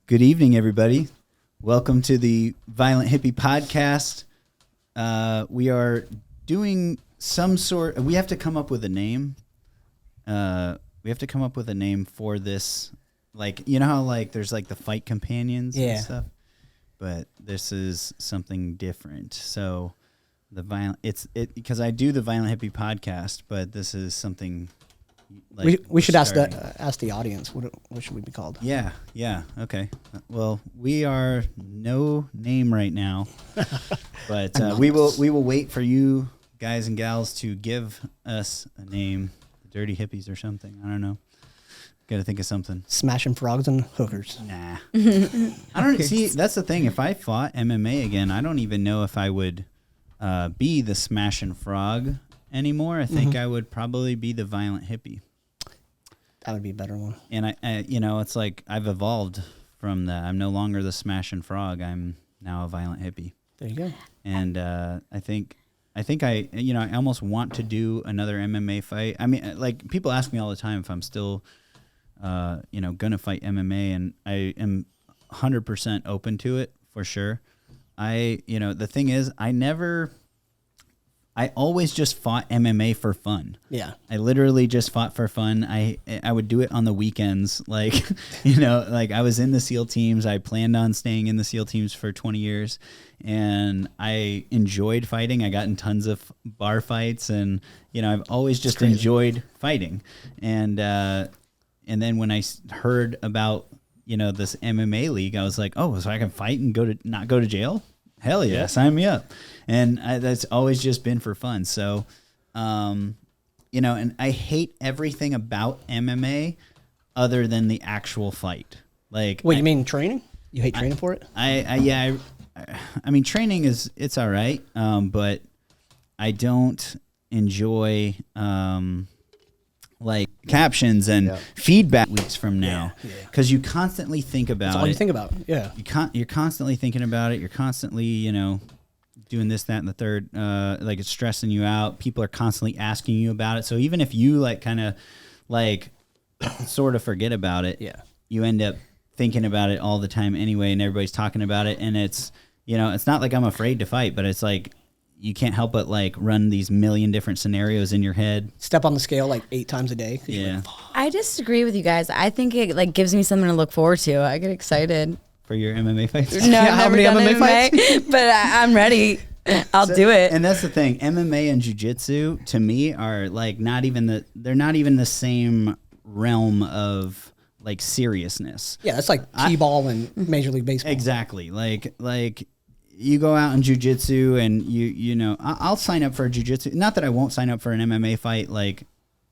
Good evening, everybody. Welcome to the Violent Hippie podcast. We are doing some sort. We have to come up with a name. We have to come up with a name for this. Like, you know how like there's like the fight companions and stuff, but this is something different. So the violent, because I do the Violent Hippie podcast, but this is something. Like we should ask the audience what should we be called? Yeah, okay. Well, we are no name right now, but we will wait for you guys and gals to give us a name, Dirty Hippies or something. I don't know. Got to think of something. Smashing frogs and hookers. Nah, I don't see. That's the thing. If I fought MMA again, I don't even know if I would be the Smashing Frog anymore. I think I would probably be the Violent Hippie. That would be a better one. And I it's like I've evolved from that. I'm no longer the Smashing Frog. I'm now a Violent Hippie. There you go. And I think I almost want to do another MMA fight. I mean, like people ask me all the time if I'm still, gonna fight MMA, and I am 100% open to it for sure. The thing is, I always just fought MMA for fun. Yeah. I literally just fought for fun. I would do it on the weekends. Like, like I was in the SEAL teams. I planned on staying in the SEAL teams for 20 years. And I enjoyed fighting. I got in tons of bar fights. And, I've always just enjoyed fighting. And then when I heard about, this MMA league, I was like, oh, so I can fight and not go to jail? Hell yeah, sign me up. And that's always just been for fun. So, and I hate everything about MMA other than the actual fight. Like, you mean training? You hate training for it? I mean, training it's all right, but I don't enjoy like captions and feedback weeks from now, because you constantly think about That's all you think about. Yeah, you're constantly thinking about it. You're constantly doing this, that, and the third. Like it's stressing you out. People are constantly asking you about it. So even if you like kind of like sort of forget about it, you end up thinking about it all the time anyway, and everybody's talking about it. And it's it's not like I'm afraid to fight, but it's like you can't help but like run these million different scenarios in your head. Step on the scale like 8 times a day. Yeah. I disagree with you guys. I think it like gives me something to look forward to. I get excited. For your MMA fights? No, I've never done MMA fights? But I'm ready. I'll do it. And that's the thing. MMA and jiu-jitsu to me are like they're not even the same realm of like seriousness. Yeah, that's like T-ball and Major League Baseball. Exactly. Like you go out in jiu-jitsu and I'll sign up for a jiu-jitsu. Not that I won't sign up for an MMA fight like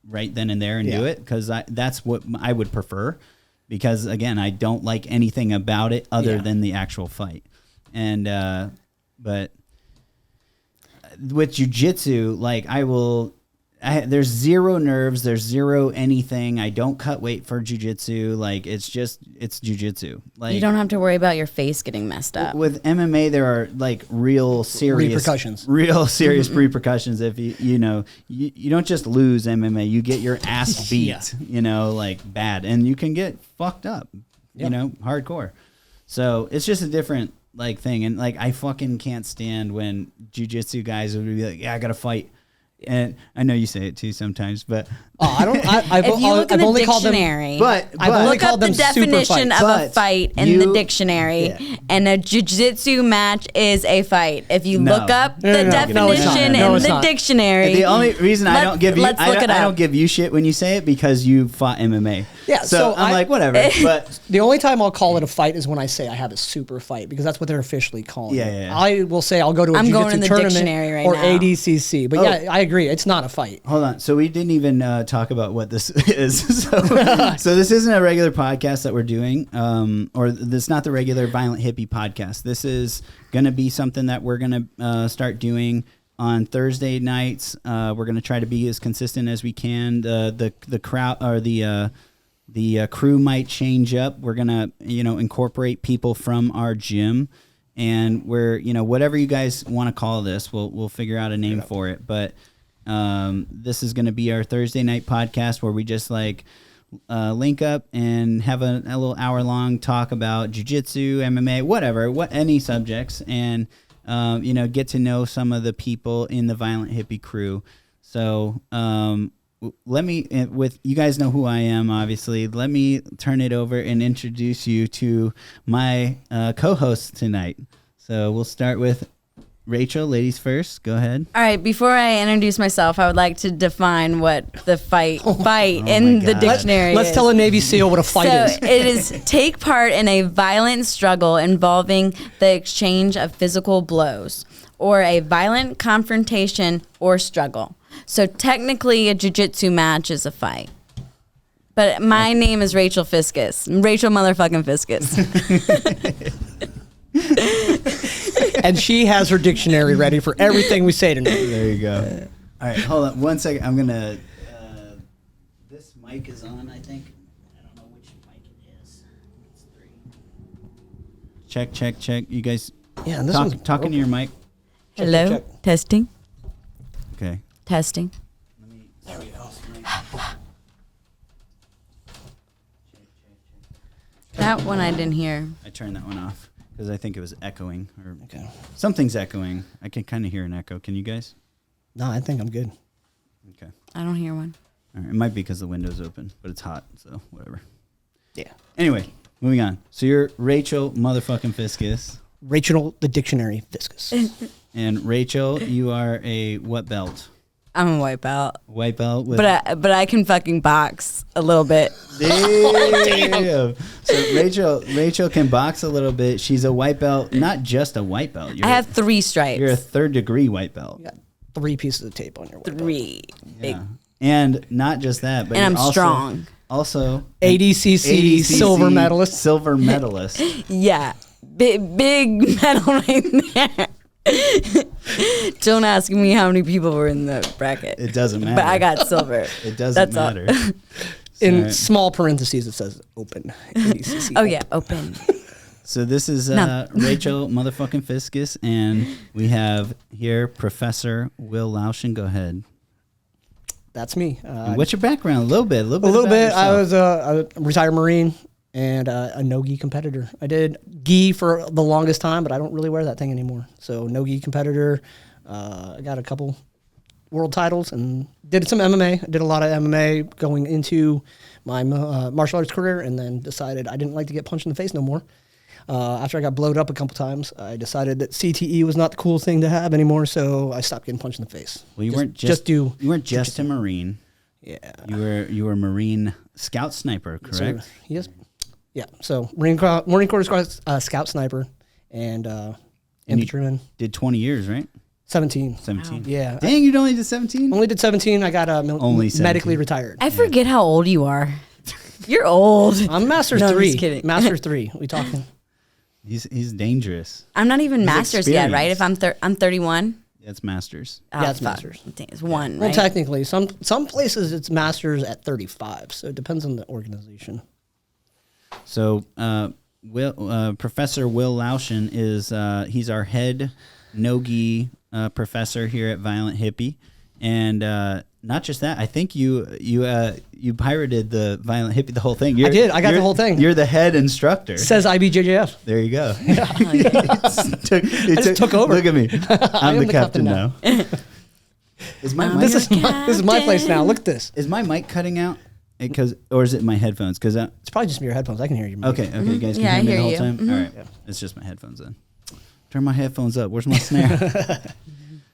right then and there and do it, because that's what I would prefer. Because again, I don't like anything about it other than the actual fight. And but with jiu-jitsu, like there's zero nerves, there's zero anything. I don't cut weight for jiu-jitsu. Like it's jiu-jitsu. Like you don't have to worry about your face getting messed up. With MMA, there are like real serious repercussions if you don't just lose MMA, you get your ass beat, like bad, and you can get fucked up, hardcore. So it's just a different like thing, and like I fucking can't stand when jiu-jitsu guys would be like, yeah, I gotta fight. And I know you say it too sometimes, but I've only called them. But look up the definition of a fight in the dictionary, and a jiu-jitsu match is a fight. If you look up the definition in the dictionary, the only reason I don't give you shit when you say it because you fought MMA. Yeah, so I'm like whatever. But the only time I'll call it a fight is when I say I have a super fight, because that's what they're officially calling it. Yeah. I will say I'll go to a jiu-jitsu tournament or ADCC, but I agree, it's not a fight. Hold on, so we didn't even talk about what this is. So this isn't a regular podcast that we're doing, or this is not the regular Violent Hippie podcast. This is going to be something that we're going to start doing on Thursday nights. We're going to try to be as consistent as we can. The crowd or the crew might change up. We're going to incorporate people from our gym, and we're whatever you guys want to call this, we'll figure out a name for it. But this is going to be our Thursday night podcast where we just like link up and have a little hour-long talk about jiu-jitsu, MMA, whatever, any subjects, and get to know some of the people in the Violent Hippie crew. So let me, with you guys know who I am, obviously. Let me turn it over and introduce you to my co-host tonight. So we'll start with Rachel, ladies first. Go ahead. All right. Before I introduce myself, I would like to define what the fight in the dictionary Let's is. tell a Navy SEAL what a fight is. It is take part in a violent struggle involving the exchange of physical blows or a violent confrontation or struggle. So technically, a jiu-jitsu match is a fight. But my name is Rachel Fiskus. Rachel motherfucking Fiskus. And she has her dictionary ready for everything we say tonight. There you go. All right, hold on 1 second. I'm gonna. This mic is on, I think. I don't know which mic it is. It's 3. Check. You guys. Yeah, this talking to your mic. Hello. Check. Testing. Okay. Testing. There we go. That one I didn't hear. I turned that one off because I think it was echoing or Okay. something's echoing. I can kind of hear an echo. Can you guys? No, I think I'm good. Okay. I don't hear one. All right. It might be because the window's open, but it's hot, so whatever. Yeah. Anyway, moving on. So you're Rachel motherfucking Fiskus. Rachel, the dictionary, Fiskus. And Rachel, you are a what belt? I'm a white belt. White belt with But I can fucking box a little bit. Damn. So Rachel can box a little bit. She's a white belt, not just a white belt. I have 3 stripes. You're a 3rd degree white belt. You got 3 pieces of tape on your white 3. Big. Yeah. And not just that, but And I'm you're strong. Also ADCC silver medalist. Silver medalist. Yeah. Big medal right there. Don't ask me how many people were in the bracket. It doesn't matter. But I got silver. It doesn't That's matter. In small parentheses, it says open. ADCC. Oh, yeah. Open. So this is Rachel motherfucking Fiskus, and we have here Professor Will Lauschen. Go ahead. That's me. What's your background? A little bit. A little bit. I was a retired Marine and a no-gi competitor. I did gi for the longest time, but I don't really wear that thing anymore. So no-gi competitor. I got a couple world titles and did some MMA. I did a lot of MMA going into my martial arts career, and then decided I didn't like to get punched in the face no more. After I got blowed up a couple times, I decided that CTE was not the cool thing to have anymore, so I stopped getting punched in the face. Well, you weren't just a Marine. Yeah. You were a Marine Scout Sniper, correct? Yes. Yeah. So Marine Corps Scout Sniper and infantryman. Did 20 years, right? 17. 17. Wow. Yeah. Dang, you only did 17? Only did 17. I got only 17. medically retired. I forget how old you are. You're old. I'm Master 3. I'm just kidding. Master 3. We talking? He's dangerous. I'm not even Masters yet, right? If I'm 31. It's Masters. Yeah, it's Masters. It's 1, Well, right? technically, some places it's Masters at 35, so it depends on the organization. So, Professor Will Lauschen is he's our head no-gi professor here at Violent Hippie, and not just that. I think you pirated the Violent Hippie, the whole thing. I did. I got the whole thing. You're the head instructor. Says IBJJF. There you go. I just took over. Look at me. I'm the captain now. Is my mic? This is my place now. Look at this. Is my mic cutting out? Or is it my headphones? Because it's probably just your headphones. I can hear you. Okay. You guys can hear me the whole time. All right. Yeah. It's just my headphones then. Turn my headphones up. Where's my snare?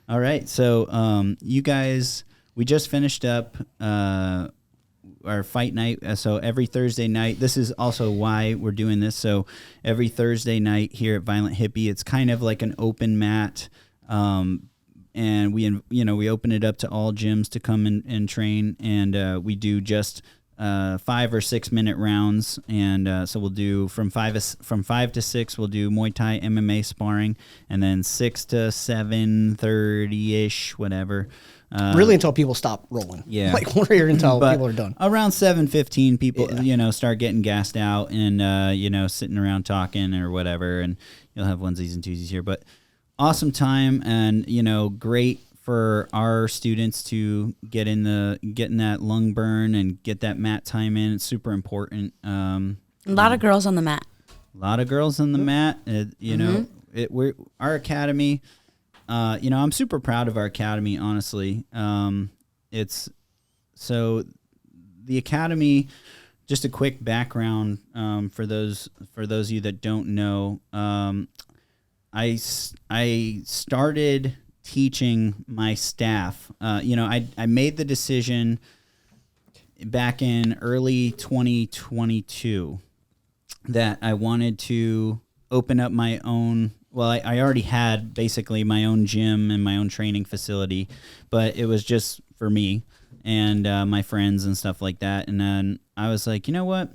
All right. So you guys, we just finished up our fight night. So every Thursday night, this is also why we're doing this. So every Thursday night here at Violent Hippie, it's kind of like an open mat. And we open it up to all gyms to come and train, and we do just 5 or 6 minute rounds, and so we'll do from 5 to 6 we'll do Muay Thai MMA sparring, and then 6 to 7:30 ish, whatever. Really until people stop rolling. Yeah, like we're here until people are done. Around 7:15, people start getting gassed out and sitting around talking or whatever, and you'll have onesies and twosies here, but. Awesome time and, great for our students to get in that lung burn and get that mat time in. It's super important. A lot of girls on the mat. A lot of girls on the mat. Our academy. I'm super proud of our academy. Honestly, it's so the academy. Just a quick background for those of you that don't know. I started teaching my staff. I made the decision back in early 2022 that I wanted to open up my own. Well, I already had basically my own gym and my own training facility, but it was just for me and my friends and stuff like that. And then I was like, you know what?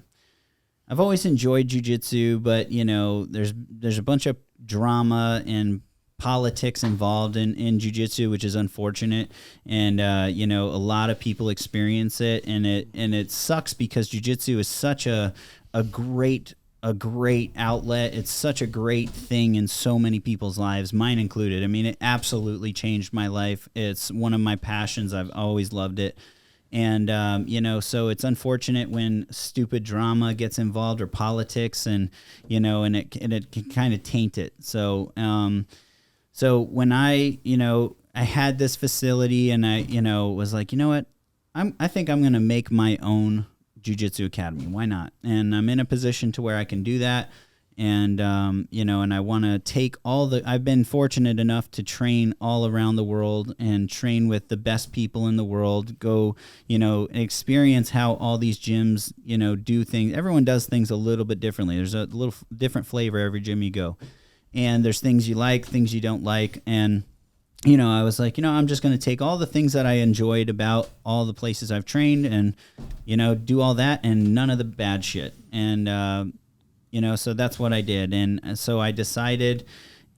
I've always enjoyed jiu-jitsu, but there's a bunch of drama and politics involved in jiu-jitsu, which is unfortunate. And a lot of people experience it, and it sucks because jiu-jitsu is such a great outlet. It's such a great thing in so many people's lives, mine included. I mean, it absolutely changed my life. It's one of my passions. I've always loved it. And, so it's unfortunate when stupid drama gets involved or politics and it can kind of taint it. So when I had this facility and I, was like, you know what, I think I'm going to make my own jiu-jitsu academy. Why not? And I'm in a position to where I can do that. And, and I want to take I've been fortunate enough to train all around the world and train with the best people in the world, go, experience how all these gyms, do things. Everyone does things a little bit differently. There's a little different flavor every gym you go. And there's things you like, things you don't like. And, I was like, I'm just going to take all the things that I enjoyed about all the places I've trained and, do all that and none of the bad shit. And, so that's what I did. And so I decided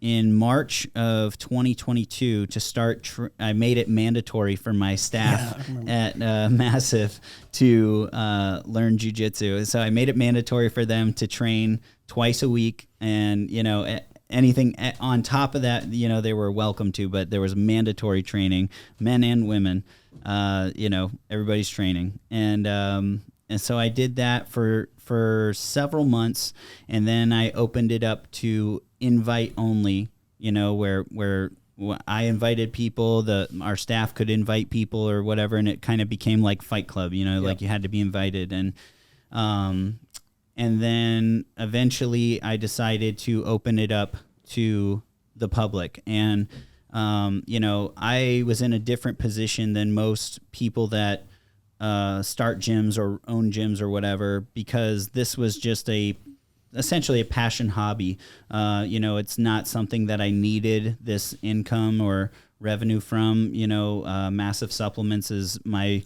in March of 2022 to start, I made it mandatory for my staff at MASF to learn jiu-jitsu. So I made it mandatory for them to train twice a week. And, anything on top of that, they were welcome to, but there was mandatory training, men and women, everybody's training. And so I did that for several months, and then I opened it up to invite only, where I invited people, our staff could invite people or whatever, and it kind of became like Fight Club, like you had to be invited. And then eventually I decided to open it up to the public. And, I was in a different position than most people that start gyms or own gyms or whatever, because this was just essentially a passion hobby. It's not something that I needed this income or revenue from. MASF Supplements is my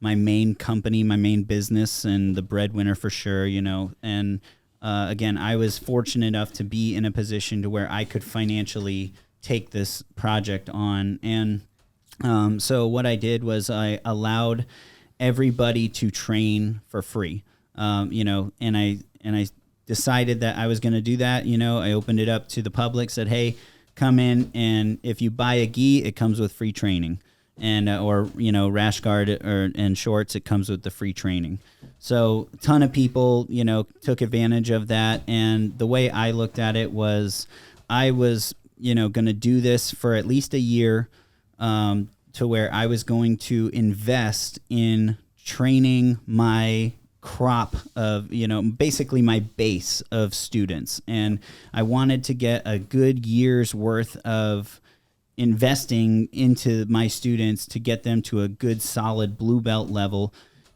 main company, my main business, and the breadwinner for sure, and again, I was fortunate enough to be in a position to where I could financially take this project on. And so what I did was I allowed everybody to train for free, and I decided that I was going to do that. I opened it up to the public, said, hey, come in, and if you buy a gi, it comes with free training. And or rash guard and shorts, it comes with the free training. So a ton of people took advantage of that. And the way I looked at it was, I was going to do this for at least a year, to where I was going to invest in training my crop of basically my base of students, and I wanted to get a good year's worth of investing into my students to get them to a good solid blue belt level.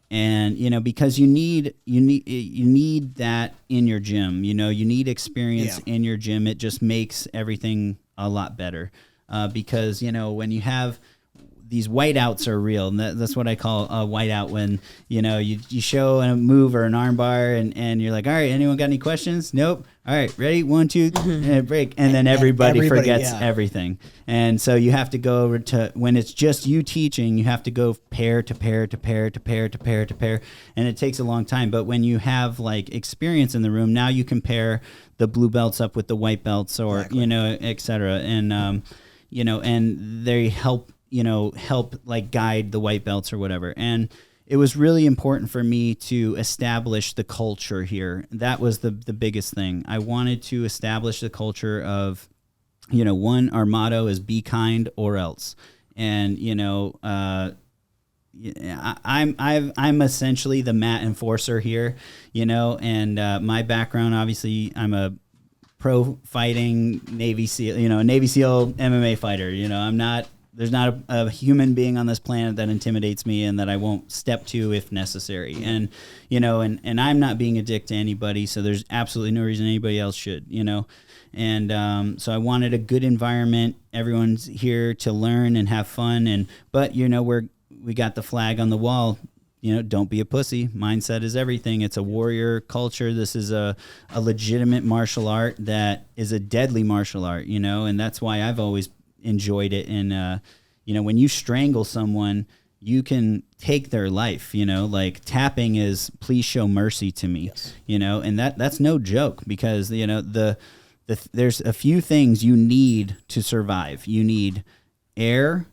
And because you need that in your gym. You need experience in your gym. It just makes everything a lot better, because when you have these whiteouts are real, and that's what I call a whiteout, when you show a move or an arm bar and you're like, all right, anyone got any questions? Nope. All right, ready? 1, 2, and break. And then everybody forgets everything. And so you have to go over to, when it's just you teaching, you have to go pair to pair to pair to pair to pair to pair. And it takes a long time. But when you have like experience in the room, now you can pair the blue belts up with the white belts, or, et cetera. And, and they help help like guide the white belts or whatever. And it was really important for me to establish the culture here. That was the biggest thing. I wanted to establish the culture of, our motto is be kind or else. And, I'm essentially the mat enforcer here, and my background, obviously, I'm a pro fighting Navy SEAL, a Navy SEAL MMA fighter. There's not a human being on this planet that intimidates me and that I won't step to if necessary. And, and I'm not being a dick to anybody, so there's absolutely no reason anybody else should, And so I wanted a good environment. Everyone's here to learn and have fun. But we got the flag on the wall. Don't be a pussy. Mindset is everything. It's a warrior culture. This is a legitimate martial art that is a deadly martial art, and that's why I've always enjoyed it. And when you strangle someone, you can take their life. Like tapping is please show mercy to me. Yes. And that's no joke, because there's a few things you need to survive. You need air,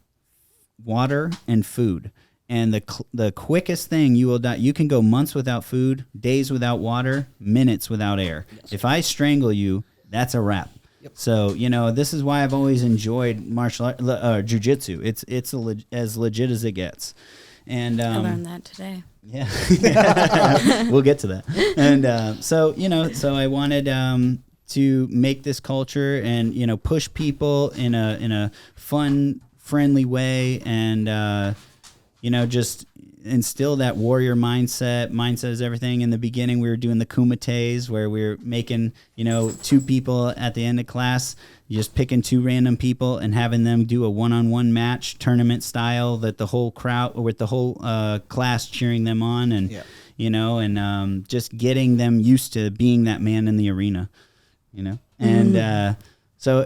water, and food. And the quickest thing you will die, you can go months without food, days without water, minutes without air. Yes. If I strangle you, that's a wrap. Yep. So, this is why I've always enjoyed martial art, jiu-jitsu. It's as legit as it gets. And I learned that today. Yeah. We'll get to that. And so I wanted to make this culture and, push people in a fun, friendly way, and, just instill that warrior mindset. Mindset is everything. In the beginning, we were doing the kumites, where we were making, two people at the end of class, just picking two random people and having them do a one-on-one match, tournament style, that the whole crowd, with the whole class cheering them on, and, just getting them used to being that man in the arena, and, so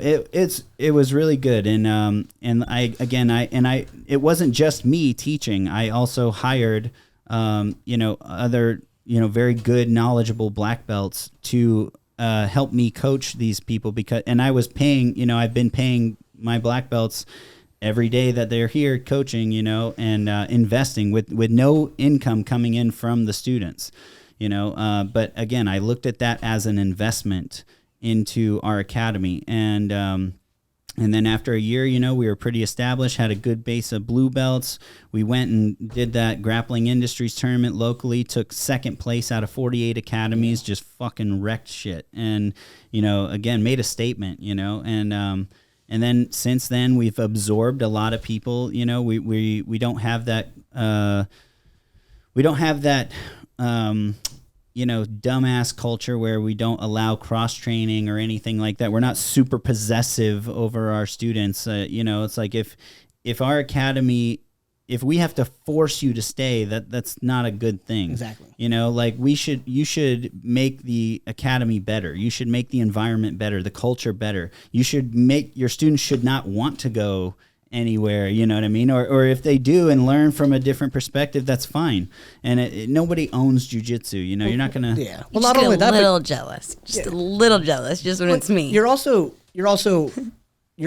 it was really good, and it wasn't just me teaching. I also hired other very good, knowledgeable black belts to help me coach these people, and I was paying, I've been paying my black belts every day that they're here coaching, and investing with no income coming in from the students, but again, I looked at that as an investment into our academy. And then after a year, we were pretty established, had a good base of blue belts. We went and did that Grappling Industries tournament locally, took second place out of 48 academies, just fucking wrecked shit. And, again, made a statement, and then since then we've absorbed a lot of people. We don't have that, dumbass culture where we don't allow cross training or anything like that. We're not super possessive over our students. It's like if our academy, if we have to force you to stay, that's not a good thing. Exactly. You should make the academy better. You should make the environment better, the culture better. Your students should not want to go anywhere, you know what I mean? Or if they do and learn from a different perspective, that's fine. And nobody owns jiu-jitsu, you're not going to... Yeah. Well, not only that, a little jealous. Just a little jealous, just when it's me. You're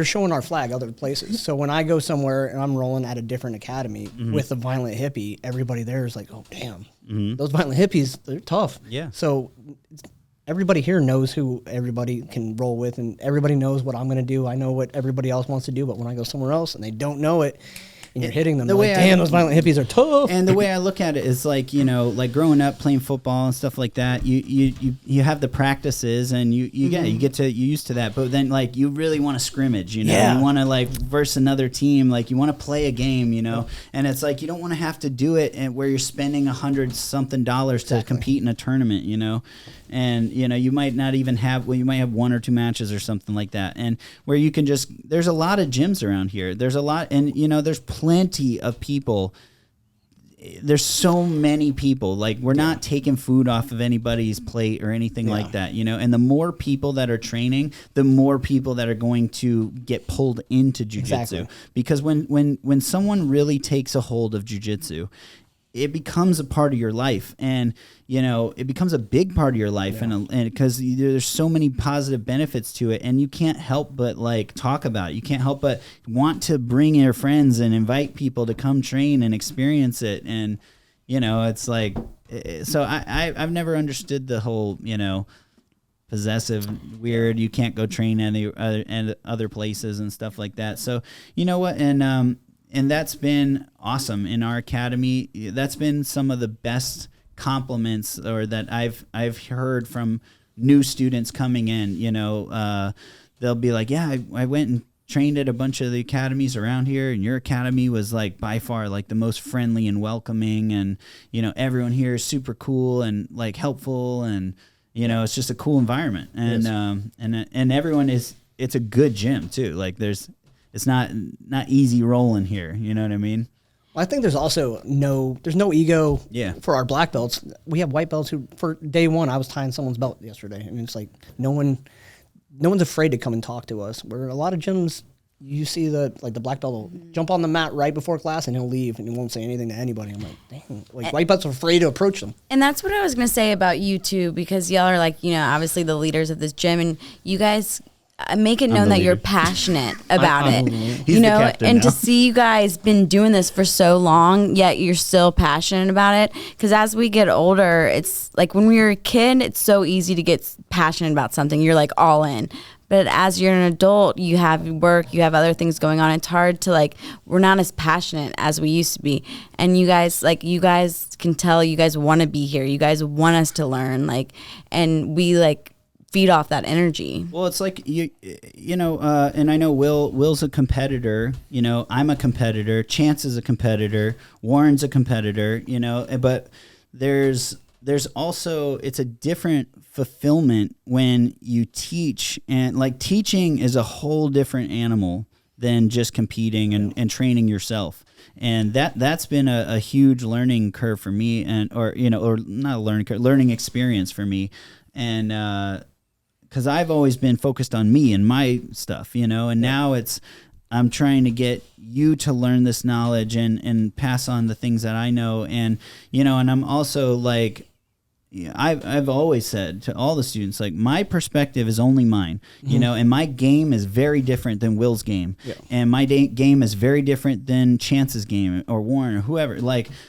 showing our flag other places. So when I go somewhere and I'm rolling at a different academy with a violent hippie, everybody there is like, oh, damn. Those violent hippies, they're tough. Yeah. So everybody here knows who everybody can roll with, and everybody knows what I'm going to do. I know what everybody else wants to do, but when I go somewhere else and they don't know it, and you're hitting them, damn, those violent hippies are tough. And the way I look at it is like, like growing up playing football and stuff like that, you have the practices and you used to that, but then like you really want to scrimmage, you want to like versus another team, like you want to play a game, and it's like you don't want to have to do it and where you're spending $100-something to compete in a tournament, and you might not even have, you might have 1 or 2 matches or something like that, and where you can just, there's a lot of gyms around here, there's a lot, and there's plenty of people. There's so many people. Like we're not taking food off of anybody's plate or anything like that, and the more people that are training, the more people that are going to get pulled into jiu-jitsu. Because when someone really takes a hold of jiu-jitsu, it becomes a part of your life, and it becomes a big part of your life, and because there's so many positive benefits to it, and you can't help but like talk about it. You can't help but want to bring your friends and invite people to come train and experience it, and it's like, so I've never understood the whole possessive, weird, you can't go train any other places and stuff like that. So you know what, and that's been awesome in our academy. That's been some of the best compliments or that I've heard from new students coming in. They'll be like, yeah, I went and trained at a bunch of the academies around here, and your academy was like by far like the most friendly and welcoming, and everyone here is super cool and like helpful, and it's just a cool environment, and everyone it's a good gym too. Like it's not easy rolling here. You know what I mean? Well, I think there's also no ego for our black belts. We have white belts who, for day one, I was tying someone's belt yesterday. I mean, it's like no one's afraid to come and talk to us. Where a lot of gyms, you see the black belt will jump on the mat right before class and he'll leave and he won't say anything to anybody. I'm like, dang, like white belts are afraid to approach them. And that's what I was going to say about you too, because y'all are like, obviously the leaders of this gym, and you guys make it known that you're passionate about it, He's the captain and now. to see you guys been doing this for so long, yet you're still passionate about it. Because as we get older, it's like when we were a kid, it's so easy to get passionate about something. You're like all in. But as you're an adult, you have work, you have other things going on. It's hard to we're not as passionate as we used to be. And you guys can tell you guys want to be here. You guys want us to learn, and we feed off that energy. Well, it's like and I know Will's a competitor. I'm a competitor. Chance is a competitor. Warren's a competitor. But there's also, it's a different fulfillment when you teach, and teaching is a whole different animal than just competing and training yourself. And that's been a huge learning curve for me, or not a learning curve, learning experience for me. And because I've always been focused on me and my stuff, and now I'm trying to get you to learn this knowledge and pass on the things that I know. And, and I'm also I've always said to all the students, my perspective is only mine, and my game is very different than Will's game. Yeah. And my game is very different than Chance's game or Warren or whoever.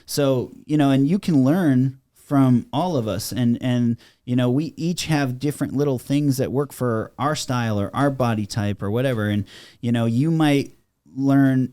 So, and you can learn from all of us, and we each have different little things that work for our style or our body type or whatever, and you might learn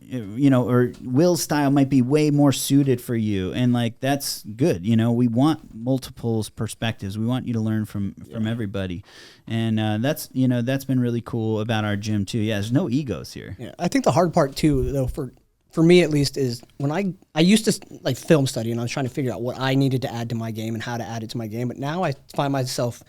or Will's style might be way more suited for you, and that's good. We want multiple perspectives. We want you to learn from everybody, and that's been really cool about our gym too. There's no egos here. I think the hard part too, though, for me at least, is when I used to film study, and I was trying to figure out what I needed to add to my game and how to add it to my game. But now I find myself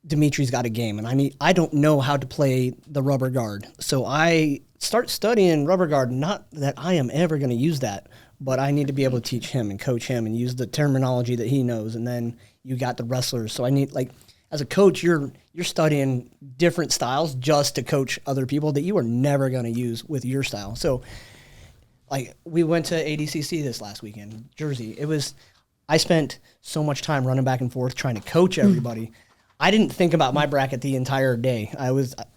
Dimitri's got a game, and I don't know how to play the rubber guard. So I start studying rubber guard, not that I am ever going to use that, but I need to be able to teach him and coach him and use the terminology that he knows. And then you got the wrestlers. So I need, as a coach, you're studying different styles just to coach other people that you are never going to use with your style. So, we went to ADCC this last weekend, Jersey. I spent so much time running back and forth trying to coach everybody. I didn't think about my bracket the entire day.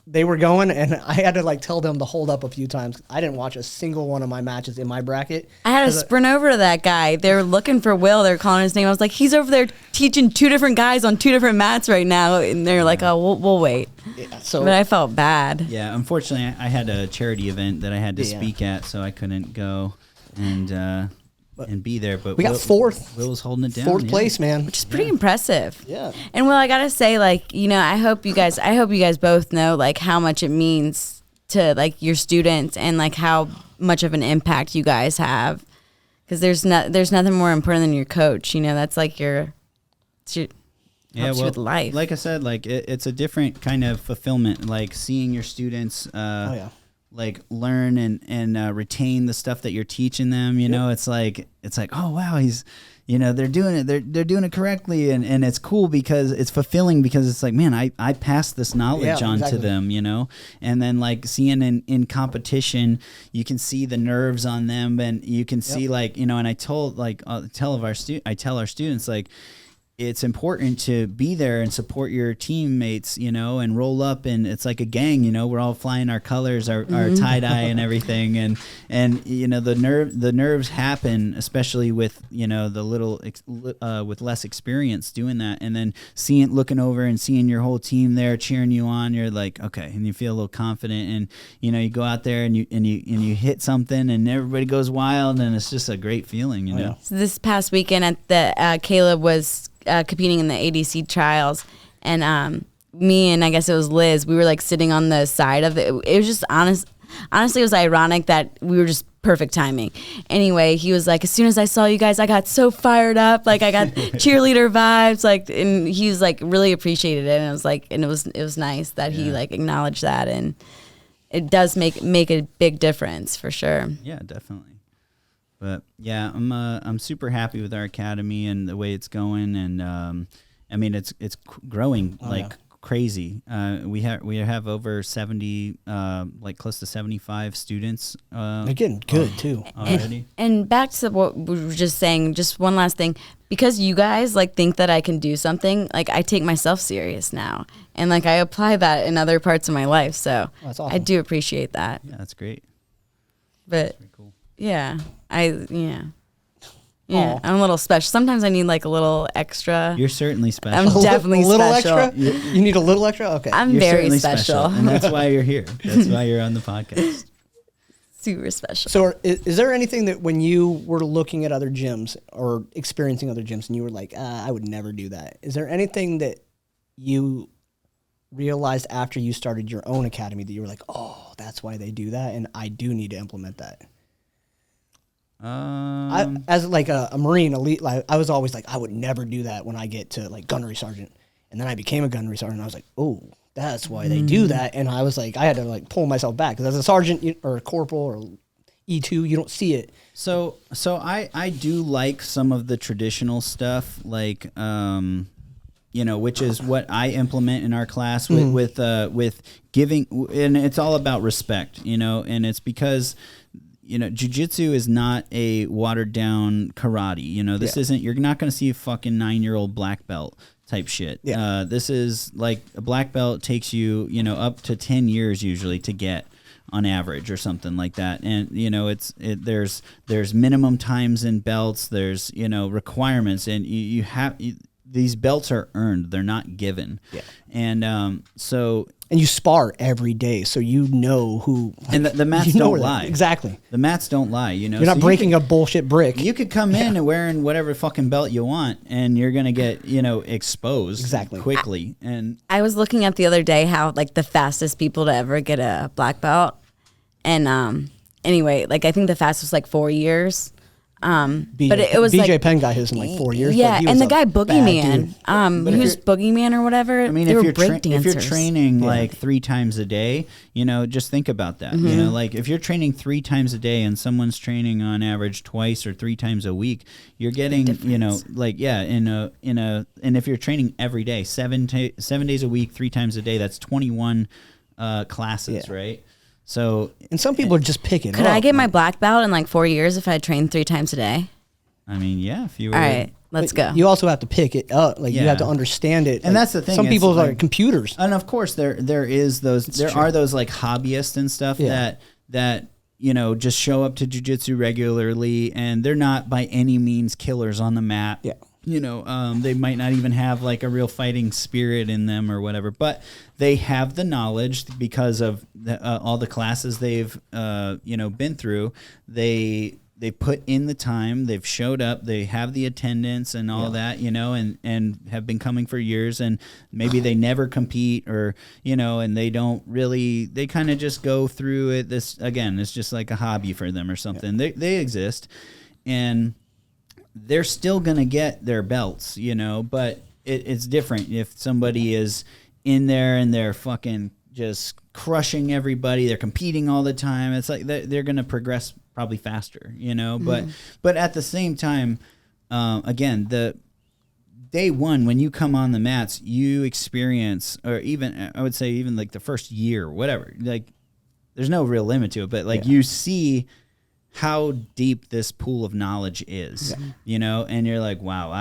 They were going, and I had to tell them to hold up a few times. I didn't watch a single one of my matches in my bracket. I had to sprint over to that guy. They were looking for Will. They were calling his name. I was like, he's over there teaching two different guys on two different mats right now. And they're like, oh, we'll wait. Yeah, but I felt bad. Yeah, unfortunately, I had a charity event that I had to speak at, so I couldn't go and be there. But we got fourth. Will was holding it down. Fourth place, man. Which is pretty impressive. Yeah. And Will, I gotta say, I hope you guys both know how much it means to your students, and how much of an impact you guys have. Because there's nothing more important than your coach. That's your helps you with life. Like I said, it's a different kind of fulfillment. Seeing your students like learn and retain the stuff that you're teaching them. You know, it's like, oh wow, he's, you know, they're doing it. They're doing it correctly, and it's cool because it's fulfilling, because it's like, man, I passed this knowledge on to them, you know. And then like seeing in competition, you can see the nerves on them, and you can see like, you know. And I tell our students, like, it's important to be there and support your teammates, you know, and roll up, and it's like a gang, you know, we're all flying our colors, our tie-dye and everything. And, you know, the nerves happen, especially with, you know, the with less experience doing that. And then looking over and seeing your whole team there cheering you on, you're like, okay. And you feel a little confident, and, you know, you go out there and you hit something, and everybody goes wild, and it's just a great feeling, you know? So this past weekend at the, Caleb was competing in the ADC trials, and me and I guess it was Liz, we were like sitting on the side of it. It was just honestly, it was ironic that we were just perfect timing. Anyway, he was like, as soon as I saw you guys, I got so fired up, like I got cheerleader vibes, like, and he was like really appreciated it, and it was nice that he like acknowledged that, and it does make a big difference for sure. Yeah, definitely. But yeah, I'm super happy with our academy and the way it's going, and I mean it's growing crazy. We have over 70, like close to 75 students. They're getting good too already. And back to what we were just saying, just one last thing, because you guys like think that I can do something, like I take myself serious now, and like I apply that in other parts of my life. So that's awesome. I do appreciate that. Yeah, that's great. But That's cool. Yeah, I'm a little special. Sometimes I need like a little extra. You're certainly special. I'm definitely a little special. extra. You need a little extra. Okay, I'm very special, and that's why you're here. That's why you're on the podcast. Super special. So, is there anything that when you were looking at other gyms or experiencing other gyms, and you were like, I would never do that? Is there anything that you realized after you started your own academy that you were like, oh, that's why they do that, and I do need to implement that? As like a Marine elite, like, I was always like, I would never do that when I get to like gunnery sergeant, and then I became a gunnery sergeant. And I was like, oh, that's why they do that, and I was like, I had to like pull myself back, because as a sergeant or a corporal or E2, you don't see it. So I do like some of the traditional stuff, like you know, which is what I implement in our class with giving, and it's all about respect, you know, and it's because, you know, jiu-jitsu is not a watered down karate. You know, this isn't, you're not going to see a fucking 9-year-old black belt type shit. Yeah. This is like a black belt takes you, you know, up to 10 years usually to get on average or something like that. And, you know, there's minimum times in belts, there's, you know, requirements, and you have, these belts are earned. They're not given. Yeah. And and you spar every day, so you know who. And the mats don't lie. Exactly. The mats don't lie. You know, you're not breaking a bullshit brick. You could come in and wearing whatever fucking belt you want, and you're gonna get, you know, exposed quickly. And I was looking at the other day how like the fastest people to ever get a black belt, and anyway, like I think the fastest was like 4 years. But it was BJ like, Penn got his in like 4 years. Yeah, and the guy Boogeyman, who's Boogeyman or whatever. I mean, if you're training like 3 times a day, you know, just think about that. You know, like if you're training 3 times a day and someone's training on average twice or 3 times a week, you're getting, you know, like and if you're training every day, 7 days a week, 3 times a day, that's 21 classes, right? So, and some people are just picking. Could I get my black belt in like 4 years if I trained 3 times a day? I mean, yeah. If you were, all right, let's go. You also have to pick it up. Like you have to understand it. And that's the thing. Some people are computers. And of course, there are those like hobbyists and stuff that you know just show up to jiu-jitsu regularly, and they're not by any means killers on the mat. Yeah. You know, they might not even have like a real fighting spirit in them or whatever, but they have the knowledge because of all the classes they've, you know, been through. They put in the time, they've showed up, they have the attendance and all that, you know, and have been coming for years, and maybe they never compete or, you know, and they kind of just go through it. This, again, it's just like a hobby for them or something. Yeah. They exist, and they're still going to get their belts, you know, but it's different if somebody is in there and they're fucking just crushing everybody. They're competing all the time. It's like they're going to progress probably faster, but at the same time, again, the day one, when you come on the mats, you experience, or even, I would say even like the first year, whatever, like there's no real limit to it, but like you see how deep this pool of knowledge is, and you're like, wow,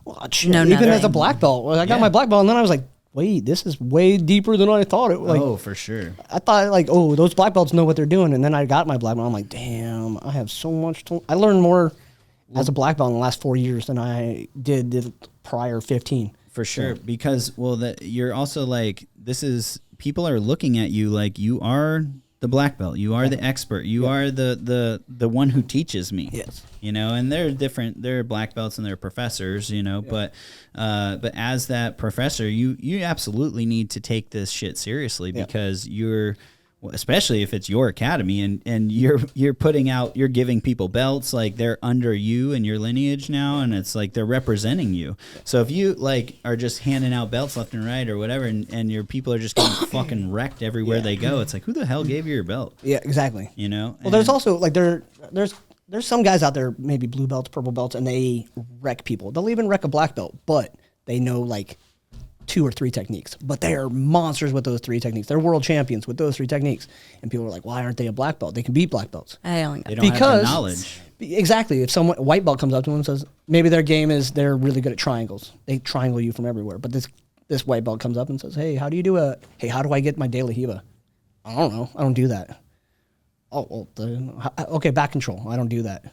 even as a black belt, I got my black belt, and then I was like, wait, this is way deeper than I thought it was. Oh, for sure. I thought like, oh, those black belts know what they're doing, and then I got my black belt. I'm like, damn, I have so much to. I learned more as a black belt in the last 4 years than I did the prior 15. For sure, because you're also like, people are looking at you like you are the black belt, you are the expert, you are the one who teaches me. Yes. And they're black belts and they're professors, but as that professor, you absolutely need to take this shit seriously because especially if it's your academy and you're giving people belts, like they're under you and your lineage now, and it's like they're representing you. So if you like are just handing out belts left and right or whatever, and your people are just getting fucking wrecked everywhere they go, it's like, who the hell gave you your belt? Yeah, exactly. Well, there's also like there's some guys out there, maybe blue belts, purple belts, and they wreck people. They'll even wreck a black belt, but they know like 2 or 3 techniques, but they are monsters with those 3 techniques. They're world champions with those 3 techniques. And people are like, why aren't they a black belt? They can beat black belts. They don't have the knowledge. Exactly. If a white belt comes up to them and says, maybe their game is they're really good at triangles. They triangle you from everywhere. But this white belt comes up and says, hey, how do I get my De La Hiva? I don't know. I don't do that. Oh, well, okay, back control. I don't do that.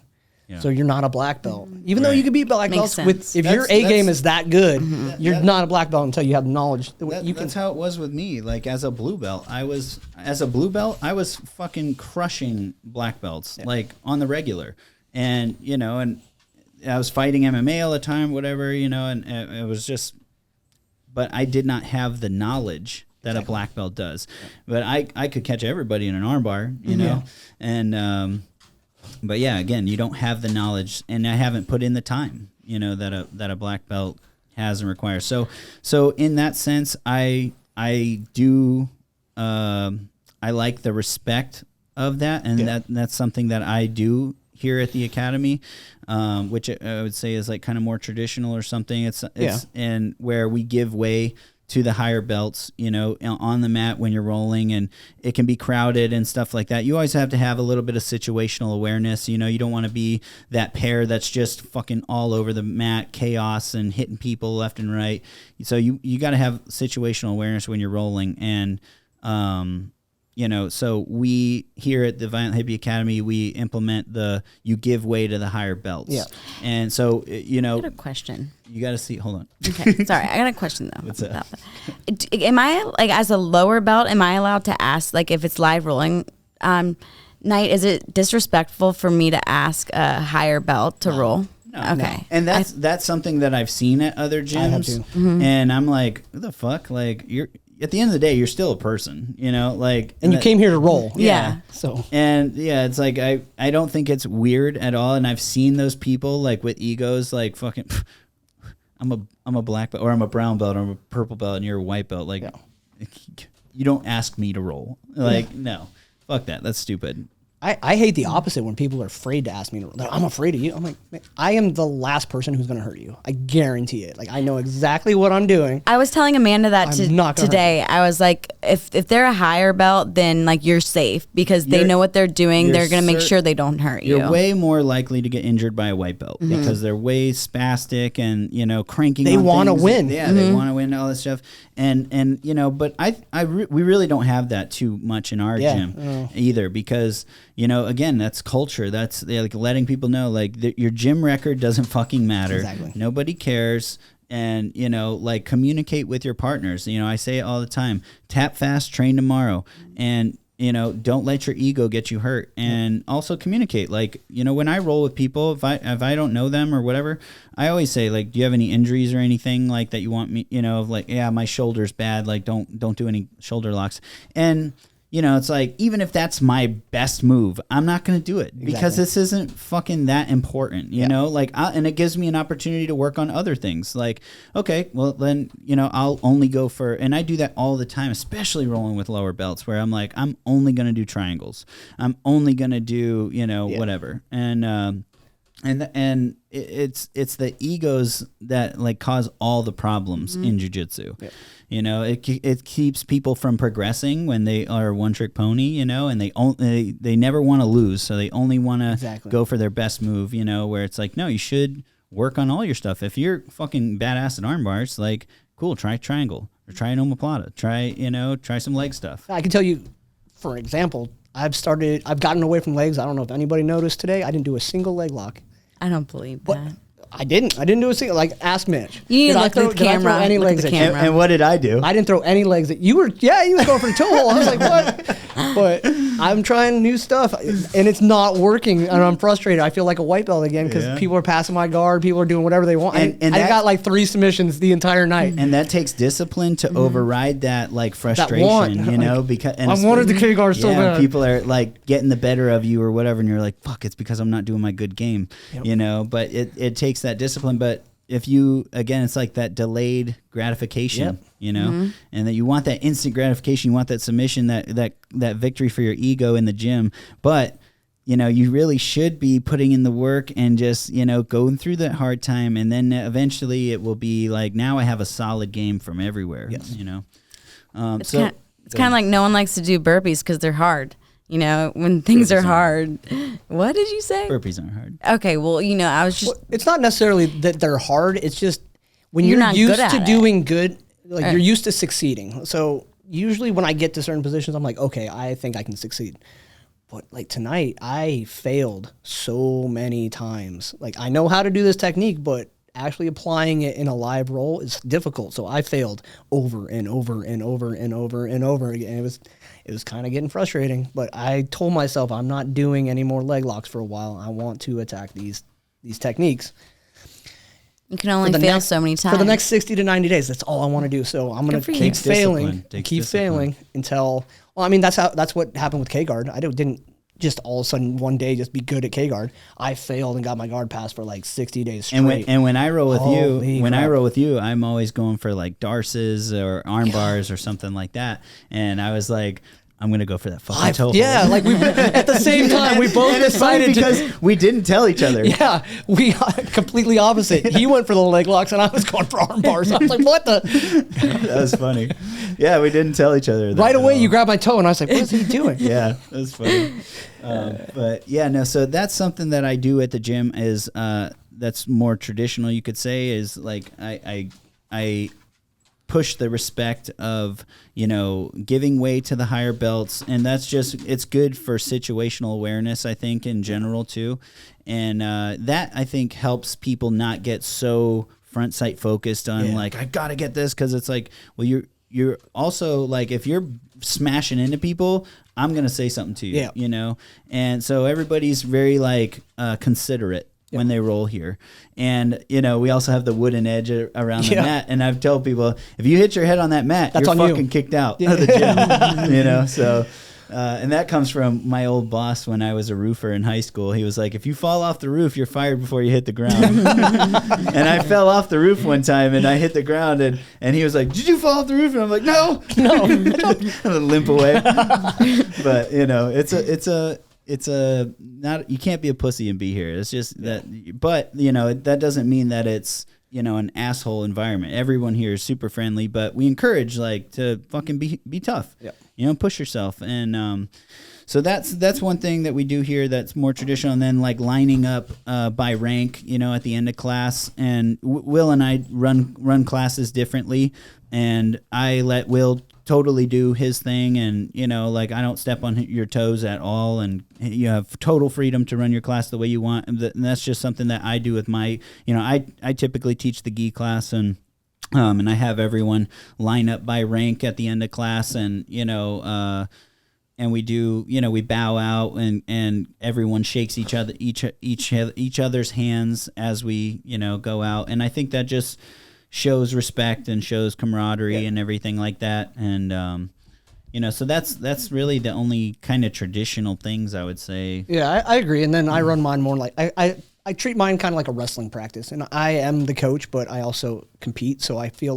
Yeah. So you're not a black belt, even though you could be black belts. If your A game is that good, you're not a black belt until you have knowledge. That's how it was with me. Like as a blue belt, I was fucking crushing black belts like on the regular, and and I was fighting MMA all the time, whatever, and it was just, but I did not have the knowledge that a black belt does, but I could catch everybody in an armbar, and. But yeah, again, you don't have the knowledge, and I haven't put in the time, that a black belt has and requires. So in that sense, I do I like the respect of that, and that's something that I do here at the academy, which I would say is like kind of more traditional or something. It's and where we give way to the higher belts, on the mat when you're rolling, and it can be crowded and stuff like that. You always have to have a little bit of situational awareness. You don't want to be that pair that's just fucking all over the mat, chaos and hitting people left and right. So you got to have situational awareness when you're rolling. And, so we here at the Violent Hippie Academy, we implement you give way to the higher belts. Yeah. And so, I got a question. You got to see, hold on. Okay. Sorry. I got a question though. What's that? Am I like, as a lower belt, am I allowed to ask, like if it's live rolling night, is it disrespectful for me to ask a higher belt to roll? No, okay. No. And that's something that I've seen at other gyms. And I'm like, what the fuck? Like at the end of the day, you're still a person, and you came here to roll. Yeah. So, and it's like, I don't think it's weird at all. And I've seen those people like with egos, like fucking, I'm a black belt, or I'm a brown belt, or I'm a purple belt, and you're a white belt. Like, you don't ask me to roll. Like, no, fuck that. That's stupid. I hate the opposite when people are afraid to ask me to. I'm afraid of you. I'm like, man, I am the last person who's going to hurt you. I guarantee it. Like, I know exactly what I'm doing. I was telling Amanda that today. I was like, if they're a higher belt, then like you're safe because they know what they're doing. They're going to make sure they don't hurt you. You're way more likely to get injured by a white belt because they're way spastic and cranking. They want to win. Yeah, they want to win, all this stuff. And but we really don't have that too much in our gym either because. Again, that's culture. That's like letting people know, like your gym record doesn't fucking matter. Exactly. Nobody cares. And, like communicate with your partners. I say it all the time, tap fast, train tomorrow. And, don't let your ego get you hurt. And also communicate. Like, when I roll with people, if I don't know them or whatever, I always say, like, do you have any injuries or anything like that you want me, like, yeah, my shoulder's bad. Like, don't do any shoulder locks. And, you know, it's like, even if that's my best move, I'm not going to do it because this isn't fucking that important, you know, like, and it gives me an opportunity to work on other things. Like, okay, well then, you know, I'll only go for, and I do that all the time, especially rolling with lower belts, where I'm like, I'm only going to do triangles. I'm only going to do, you know, whatever. And it's the egos that like cause all the problems in jiu-jitsu. You know, it keeps people from progressing when they are one trick pony, you know, and they never want to lose, so they only want to go for their best move, you know, where it's like, no, you should work on all your stuff. If you're fucking badass at arm bars, like, cool, try triangle or try an omoplata, try some leg stuff. I can tell you, for example, I've gotten away from legs. I don't know if anybody noticed today. I didn't do a single leg lock. I don't believe that. I didn't do a single, like, ask Mitch. You look at the camera. Any legs at you? And what did I do? I didn't throw any legs at you. You was going for the toe hole. I was like, what? But I'm trying new stuff, and it's not working, and I'm frustrated. I feel like a white belt again because people are passing my guard. People are doing whatever they want. And I got like 3 submissions the entire night. And that takes discipline to override that, like, frustration, you know? Because I wanted the K guard so bad. People are, like, getting the better of you or whatever, and you're like, fuck, it's because I'm not doing my good game, you know? But it takes that discipline. But if you, again, it's like that delayed gratification, you know, and that you want that instant gratification, you want that submission, that victory for your ego in the gym. But, you know, you really should be putting in the work and just, you know, going through that hard time. And then eventually it will be like, now I have a solid game from everywhere, you know. It's kind of like no one likes to do burpees because they're hard. You know, when things are hard. What did you say? Burpees aren't hard. Okay, well, you know, I was just... Well, it's not necessarily that they're hard. It's just when you're used to doing good, like you're used to succeeding. So usually when I get to certain positions, I'm like, okay, I think I can succeed. But like tonight, I failed so many times. Like, I know how to do this technique, but actually applying it in a live roll is difficult. So I failed over and over and over and over and over again. It was kind of getting frustrating, but I told myself I'm not doing any more leg locks for a while. I want to attack these techniques. You can only fail so many times. For the next 60 to 90 days, that's all I want to do. So I'm going to keep failing until, well, I mean, that's what happened with K-Guard. I didn't just all of a sudden one day just be good at K-Guard. I failed and got my guard passed for like 60 days straight. And when I roll with you, I'm always going for like darces or arm bars or something like that. And I was like, I'm gonna go for that fucking toe hold. Yeah, like we at the same time we both decided because we didn't tell each other. Yeah, we completely opposite. He went for the leg locks and I was going for arm bars. I was like, what the? That was funny. Yeah, we didn't tell each other that right away. You grabbed my toe and I was like, what is he doing? Yeah, that was funny. But yeah, no. So that's something that I do at the gym is that's more traditional. You could say is like I push the respect of, you know, giving way to the higher belts. And that's just, it's good for situational awareness, I think, in general too. And that, I think, helps people not get so front sight focused on like, I got to get this. Cause it's like, well, you're also like, if you're smashing into people, I'm going to say something to you, you know? And so everybody's very like considerate when they roll here. And, you know, we also have the wooden edge around the mat. And I've told people, if you hit your head on that mat, you're fucking kicked out of the gym, you know? So, and that comes from my old boss when I was a roofer in high school. He was like, if you fall off the roof, you're fired before you hit the ground. And I fell off the roof one time and I hit the ground and he was like, did you fall off the roof? And I'm like, no. And limp away. But, you know, it's a not, you can't be a pussy and be here. It's just that, but you know, that doesn't mean that it's, you know, an asshole environment. Everyone here is super friendly, but we encourage like to fucking be tough, you know, push yourself. And, so that's one thing that we do here that's more traditional. And then like lining up by rank, you know, at the end of class. And Will and I run classes differently, and I let Will totally do his thing, and you know, like I don't step on your toes at all, and you have total freedom to run your class the way you want. And that's just something that I do with my, you know, I typically teach the gi class, and I have everyone line up by rank at the end of class, and you know, and we do, you know, we bow out and everyone shakes each other's hands as we, you know, go out. And I think that just shows respect and shows camaraderie and everything like that. And, So that's really the only kind of traditional things I would say. Yeah, I agree. And then I run mine more like I treat mine kind of like a wrestling practice. And I am the coach, but I also compete. So I feel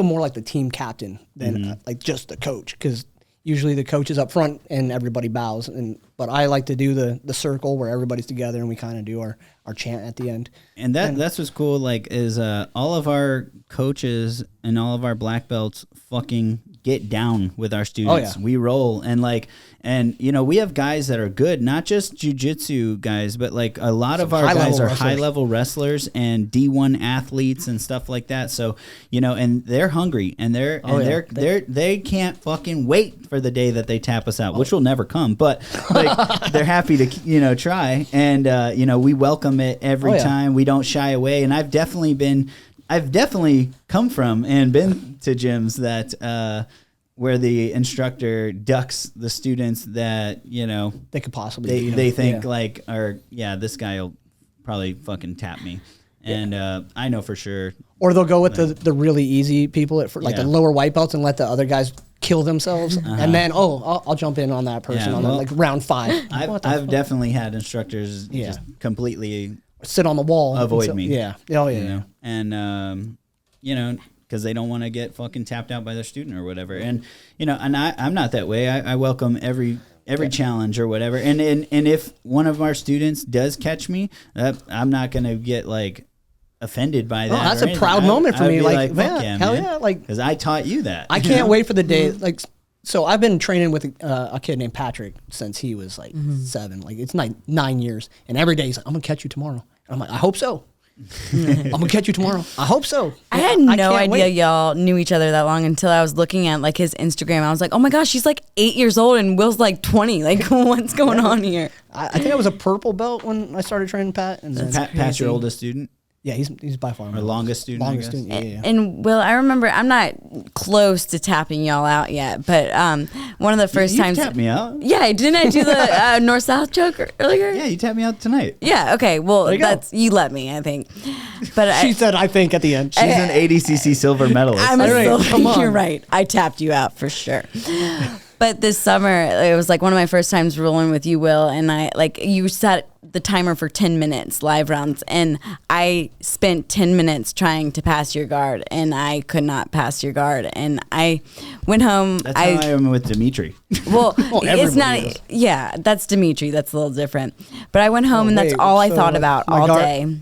more like the team captain than like just the coach, because usually the coach is up front and everybody bows. But I like to do the circle where everybody's together and we kind of do our chant at the end. And that's what's cool. Like, is all of our coaches and all of our black belts fucking get down with our students. Oh, yeah. We roll and we have guys that are good, not just jiu-jitsu guys, but like a lot of our guys are high-level wrestlers and D1 athletes and stuff like that. So, and they're hungry and they can't fucking wait for the day that they tap us out, which will never come, but like they're happy to, try. And, we welcome it every time. We don't shy away. And I've definitely come from and been to gyms that, where the instructor ducks the students that, they could possibly they think this guy will probably fucking tap me. And I know for sure. Or they'll go with the really easy people the lower white belts and let the other guys kill themselves. And then, I'll jump in on that person like round 5. I've definitely had instructors just completely sit on the wall. Avoid me. Yeah. Oh, yeah. And, because they don't want to get fucking tapped out by their student or whatever. And, and I'm not that way. I welcome every challenge or whatever. And if one of our students does catch me, I'm not going to get like offended by that. Oh, that's a proud moment for me. Like, man, hell yeah. Like, because I taught you that. I can't wait for the day. Like, so I've been training with a kid named Patrick since he was like 7. Like, it's 9 years. And every day he's like, I'm going to catch you tomorrow. And I'm like, I hope so. I'm gonna catch you tomorrow. I hope so. I had no idea y'all knew each other that long until I was looking at like his Instagram. I was like, oh my gosh, she's like 8 years old and Will's like 20. Like, what's going on here? I think I was a purple belt when I started training Pat. And Pat's your oldest student? Yeah, he's by far our longest student. Longest student, yeah. And Will, I remember I'm not close to tapping y'all out yet, but one of the first times you tapped me out. Yeah, didn't I do the north south choke earlier? Yeah, you tapped me out tonight. Yeah, okay. Well, you let me, I think. But she said I think at the end. She's an ADCC silver medalist. I'm a silver. You're right. I tapped you out for sure. But this summer, it was like one of my first times rolling with you, Will, and you set the timer for 10 minutes, live rounds, and I spent 10 minutes trying to pass your guard, and I could not pass your guard, and I went home. That's how I am with Dimitri. Well, it's not. Is. Yeah, that's Dimitri. That's a little different. But I went home, and that's all I thought about all day.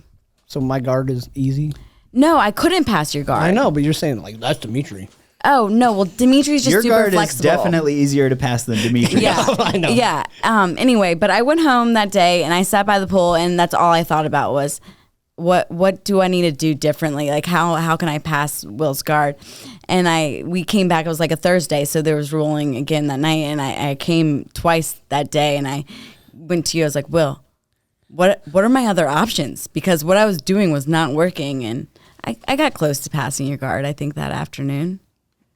So my guard is easy? No, I couldn't pass your guard. I know, but you're saying like that's Dimitri. Oh, no. Well, Dimitri's just your super guard flexible. Is definitely easier to pass than Dimitri. Yeah. I know. Yeah. Anyway, but I went home that day and I sat by the pool and that's all I thought about was what do I need to do differently? Like how can I pass Will's guard? And we came back, it was like a Thursday, so there was rolling again that night and I came twice that day and I went to you, I was like, Will, what are my other options? Because what I was doing was not working and I got close to passing your guard, I think, that afternoon.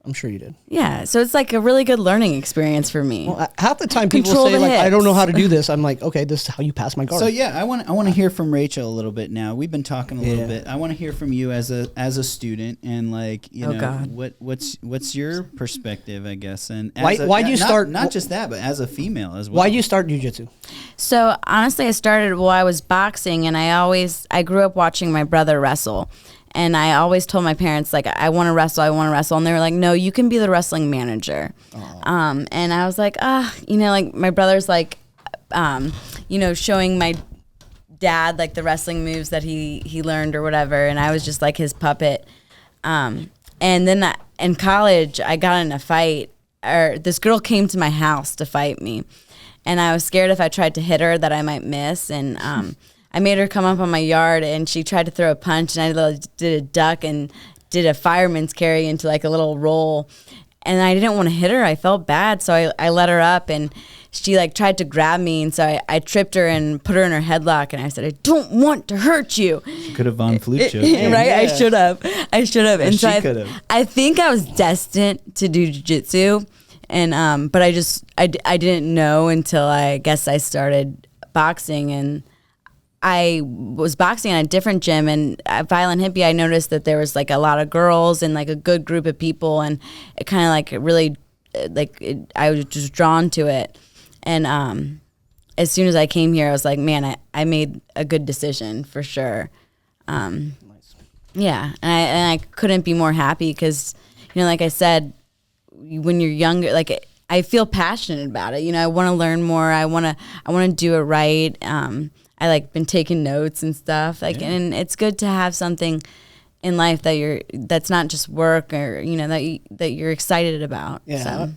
I'm sure you did. Yeah, so it's like a really good learning experience for me. Well, half the time people say like, I don't know how to do this. I'm like, okay, this is how you pass my guard. So yeah, I want to hear from Rachel a little bit now. We've been talking a little bit. I want to hear from you as a student and like, what's your perspective, I guess. And why do you start not just that, but as a female as well. Why do you start jiu-jitsu? So honestly, I started while I was boxing and I grew up watching my brother wrestle. And I always told my parents, like, I want to wrestle. And they were like, no, you can be the wrestling manager. And I was like, like my brother's like, showing my dad, like, the wrestling moves that he learned or whatever. And I was just like his puppet. And then in college, I got in a fight, or this girl came to my house to fight me. And I was scared if I tried to hit her that I might miss. And I made her come up on my yard, and she tried to throw a punch, and I did a duck and did a fireman's carry into like a little roll. And I didn't want to hit her. I felt bad, so I let her up, and she like tried to grab me, and so I tripped her and put her in her headlock, and I said, I don't want to hurt you. She could have Von Flute choke. Right? Yeah. I should have. And so I think I was destined to do jiu-jitsu, and but I didn't know until I guess I started boxing, and I was boxing at a different gym, and at Violent Hippie, I noticed that there was like a lot of girls and like a good group of people, and it kind of like really I was just drawn to it. And as soon as I came here, I was like, man, I made a good decision for sure. Nice. Yeah, and I couldn't be more happy because, like I said, when you're younger, like I feel passionate about it. I want to learn more. I want to do it right. I been taking notes and stuff. And it's good to have something in life that's not just work or that you're excited about. Yeah.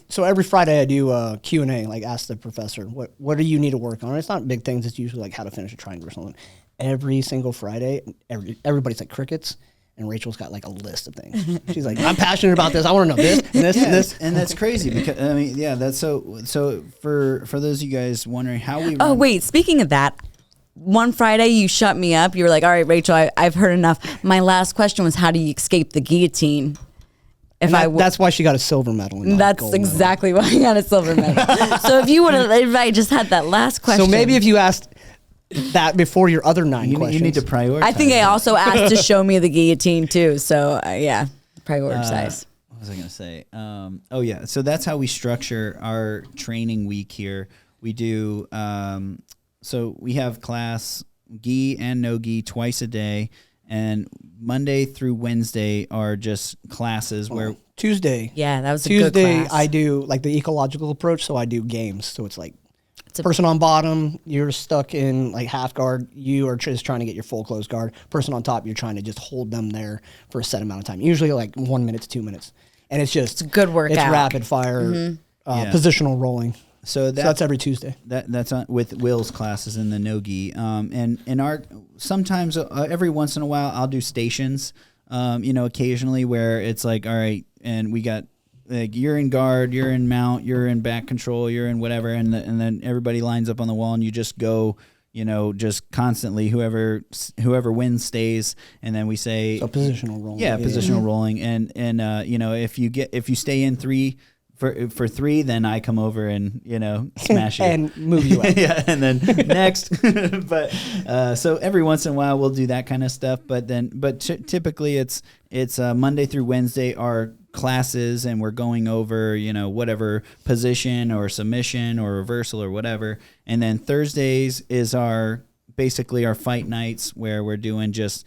So every Friday I do a Q&A, ask the professor what do you need to work on. It's not big things. It's usually how to finish a triangle or something. Every single Friday, everybody's like crickets, and Rachel's got a list of things. She's like, I'm passionate about this. I want to know this and this and this. And that's crazy because that's so for those of you guys wondering how we. Oh wait, speaking of that. One Friday you shut me up. You were like, all right, Rachel, I've heard enough. My last question was, how do you escape the guillotine? That's why she got a silver medal. That's exactly why I got a silver medal. So if I just had that last question. So maybe if you asked that before your other 9 questions. You need to prioritize. I think I also asked to show me the guillotine too. So yeah, prioritize. What was I going to say? Oh yeah. So that's how we structure our training week here. We do, so we have class gi and no gi twice a day, and Monday through Wednesday are just classes where Tuesday. Yeah, that was Tuesday, a good class. I do the ecological approach, so I do games. So it's person on bottom, you're stuck in half guard. You are just trying to get your full closed guard. Person on top, you're trying to just hold them there for a set amount of time. Usually 1 minute to 2 minutes, and it's a good workout. It's rapid fire, positional rolling. So that's every Tuesday. That's on with Will's classes in the no-gi. And in our sometimes every once in a while I'll do stations. Occasionally where it's all right, and we got you're in guard, you're in mount, you're in back control, you're in whatever, and then everybody lines up on the wall and you just go. Just constantly, whoever wins stays, and then we say positional rolling. Yeah, positional rolling, and if you stay in 3. For 3, then I come over and smash you and move you out. Yeah, and then next. But so every once in a while we'll do that kind of stuff. But typically it's Monday through Wednesday are classes, and we're going over whatever position or submission or reversal or whatever. And then Thursdays is basically our fight nights where we're doing just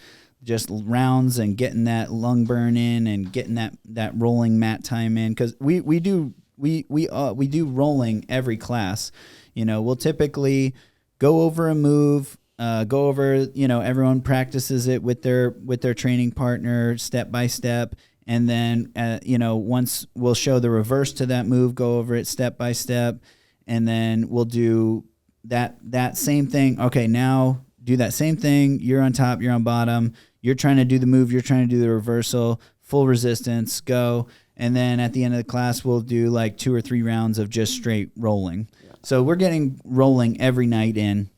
rounds and getting that lung burn in and getting that rolling mat time in, because we do rolling every class. We'll typically go over a move, go over everyone practices it with their training partner step by step, and then once we'll show the reverse to that move, go over it step by step, and then we'll do that same thing. Okay, now do that same thing. You're on top, you're on bottom. You're trying to do the move, you're trying to do the reversal, full resistance, go. And then at the end of the class, we'll do 2 or 3 rounds of just straight rolling. Yeah. So we're getting rolling every night in,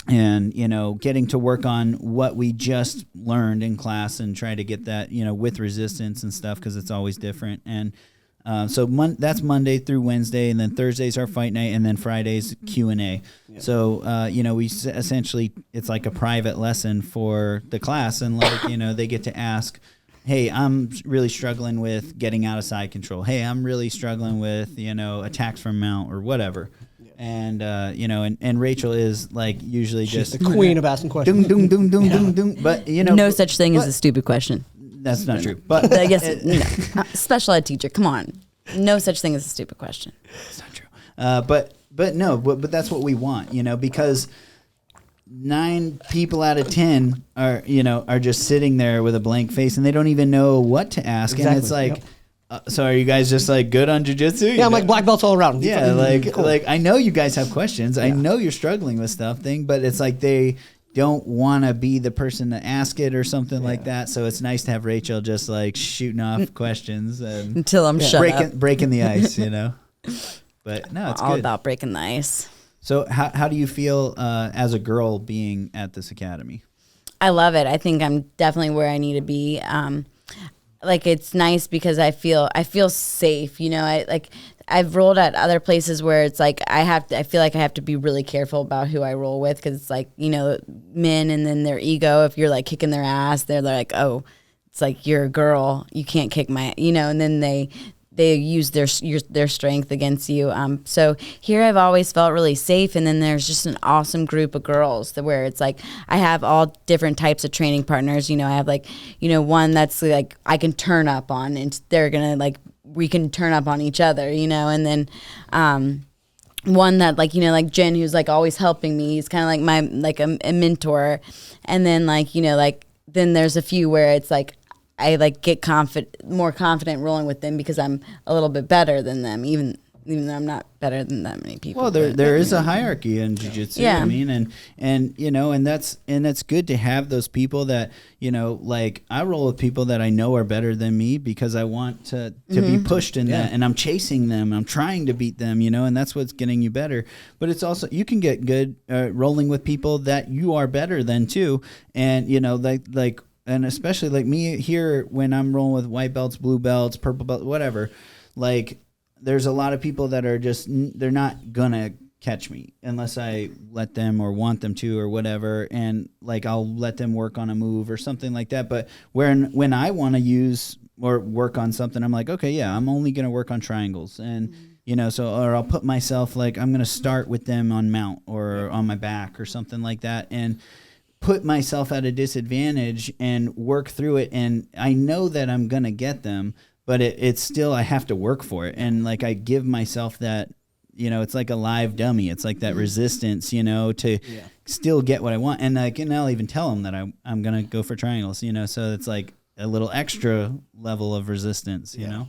and, getting to work on what we just learned in class and try to get that, with resistance and stuff, because it's always different. And so that's Monday through Wednesday, and then Thursday's our fight night, and then Friday's Q&A. Yeah. So, we essentially, it's like a private lesson for the class, and they get to ask, hey, I'm really struggling with getting out of side control. Hey, I'm really struggling with, attacks from mount or whatever. Yeah. And, and Rachel is usually She's just the queen of asking questions. Dung, dung, dung, dung, dung, dung. But, no such thing as a stupid question. That's not true. But I guess special ed teacher, come on. No such thing as a stupid question. It's not true. But that's what we want, because 9 people out of 10 are just sitting there with a blank face, and they don't even know what to ask. Exactly. And it's so are you guys just good on jiu-jitsu? Yeah, I'm black belts all around. Yeah, cool. I know you guys have questions. Yeah. I know you're struggling with stuff, but it's they don't want to be the person to ask it or something like that. So it's nice to have Rachel just shooting off questions and until I'm shut up. Breaking the ice, But no, it's all good. about breaking the ice. So how do you feel as a girl being at this academy? I love it. I think I'm definitely where I need to be. It's nice because I feel safe. I've rolled at other places where it's I feel like I have to be really careful about who I roll with, because it's men, and then their ego. If you're kicking their ass, they're oh, it's you're a girl, you can't kick my, and then they use their strength against you. So here I've always felt really safe, and then there's just an awesome group of girls where it's like I have all different types of training partners. I have like, one that's like I can turn up on, and they're gonna like we can turn up on each other, and then one that like like Jen, who's like always helping me. He's kind of like my like a mentor, and then like then there's a few where it's like I like get more confident rolling with them because I'm a little bit better than them, even though I'm not better than that many people. Well, there is a hierarchy in jiu-jitsu. Yeah. I mean, and that's good to have those people that, like I roll with people that I know are better than me because I want to be pushed in that, and I'm chasing them. I'm trying to beat them, and that's what's getting you better. But it's also, you can get good rolling with people that you are better than too. And, like, and especially like me here, when I'm rolling with white belts, blue belts, purple belts, whatever, like there's a lot of people that are just, they're not gonna catch me unless I let them or want them to or whatever. And like, I'll let them work on a move or something like that. But when I want to use or work on something, I'm like, okay, yeah, I'm only going to work on triangles. And, or I'll put myself like, I'm going to start with them on mount or on my back or something like that. And put myself at a disadvantage and work through it. And I know that I'm going to get them, but it's still, I have to work for it. And like, I give myself that, it's like a live dummy. It's like that resistance, to still get what I want. And like, and I'll even tell them that I'm going to go for triangles, so it's like a little extra level of resistance, you know?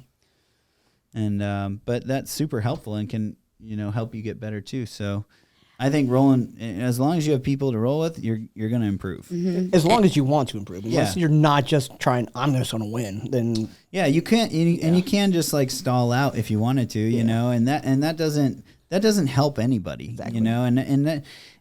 And, but that's super helpful and can, help you get better too. So I think rolling, as long as you have people to roll with, you're going to improve. Mm-hmm. As long as you want to improve. Unless you're not just trying, I'm just going to win, then. Yeah, you can't, and you can just like stall out if you wanted to, and that doesn't help anybody, exactly.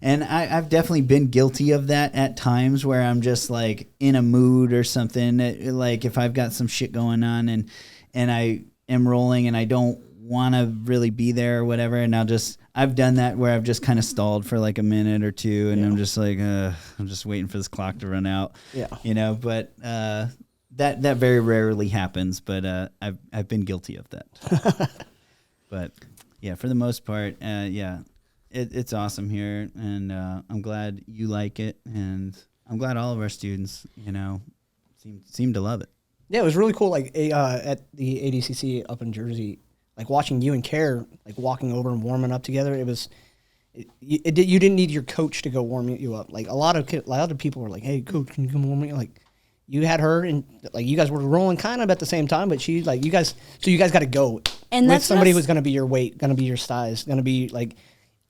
And I've definitely been guilty of that at times where I'm just like in a mood or something, like if I've got some shit going on and I am rolling and I don't want to really be there or whatever, and I've done that where I've just kind of stalled for like a minute or two, and I'm just like, I'm just waiting for this clock to run out. Yeah. But that very rarely happens, but I've been guilty of that. But yeah, for the most part, it's awesome here, and I'm glad you like it, and I'm glad all of our students, seem to love it. Yeah, it was really cool. Like at the ADCC up in Jersey, like watching you and Care like walking over and warming up together. You didn't need your coach to go warm you up. Like a lot of people were like, "Hey, coach, can you come warm me?" Like you had her, and like you guys were rolling kind of at the same time, but she like you guys got to go and with somebody who's going to be your weight, going to be your size, going to be like.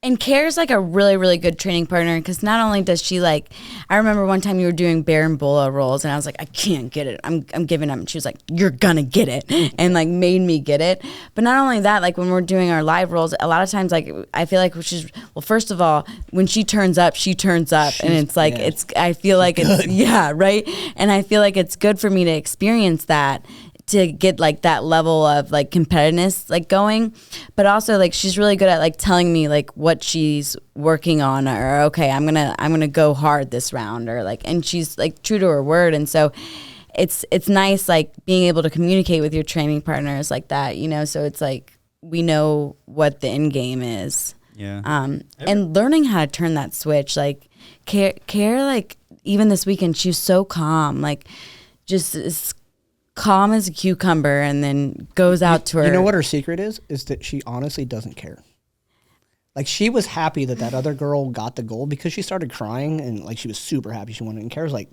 And Care's like a really, really good training partner because not only does she like, I remember one time you were doing Baron-Bola rolls and I was like, I can't get it. I'm giving up. And she was like, you're gonna get it, and like made me get it. But not only that, like when we're doing our live rolls, a lot of times like I feel like first of all, when she turns up, and it's like I feel like good. It's right. And I feel like it's good for me to experience that, to get like that level of like competitiveness like going, but also like she's really good at like telling me like what she's working on, or okay, I'm gonna go hard this round, or like, and she's like true to her word. And so it's nice like being able to communicate with your training partners like that, so it's like we know what the end game is. And learning how to turn that switch, like care like even this weekend she was so calm, like just is calm as a cucumber, and then goes out to her. You know what her secret is? Is that she honestly doesn't care. Like she was happy that other girl got the gold because she started crying, and like she was super happy she won it. And Kara's like,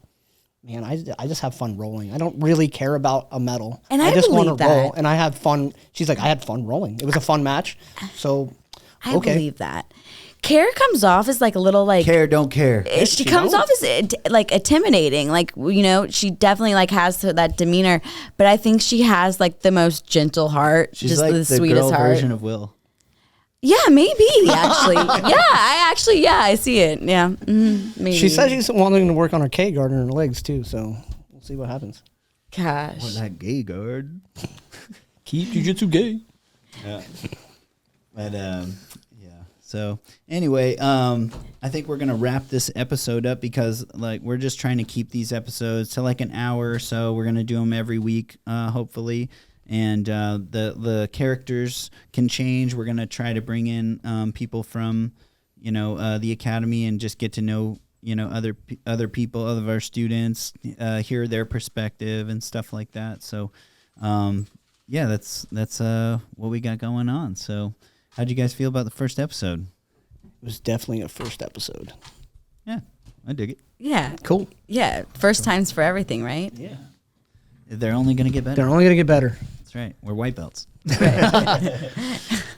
man, I just have fun rolling. I don't really care about a medal. And I just want to roll, that. and I had fun. She's like, I had fun rolling. It was a fun match. So I believe that. Care comes off as like a little like care don't care. She comes off as like intimidating, like she definitely like has that demeanor, but I think she has like the most gentle heart. She's just like the the sweetest girl heart. version of Will. Yeah, maybe actually. I see it. Yeah, maybe. She said she's wanting to work on her K guard and her legs too, so we'll see what happens. Gosh, what, that gay guard? Keep jiu-jitsu gay. Yeah, but So anyway, I think we're gonna wrap this episode up because like we're just trying to keep these episodes to like an hour or so. We're gonna do them every week, hopefully, and the characters can change. We're gonna try to bring in people from the academy and just get to know other people, other of our students, hear their perspective and stuff like that. So that's what we got going on. So how'd you guys feel about the first episode? It was definitely a first episode. Yeah, I dig it. Yeah. Cool. Yeah. First times for everything, right? Yeah. They're only going to get better. They're only going to get better. That's right. We're white belts. Right.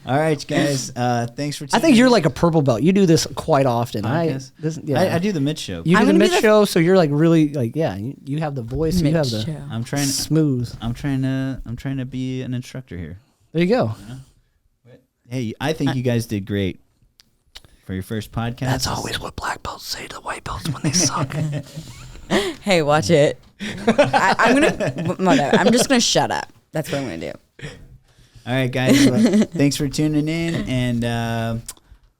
All right, guys. Thanks for tuning I think in. you're like a purple belt. You do this quite often. I do the mid show. You I'm do the gonna be mid the- show, so you're like really like you have the voice. You have the Mid-show. I'm trying smooth. I'm trying to be an instructor here. There you go. Hey, I think you guys did great for your first podcast. That's always what black belts say to the white belts when they suck. Hey, watch it. I'm just gonna shut up. That's what I'm gonna do. All right, guys. Well, thanks for tuning in, and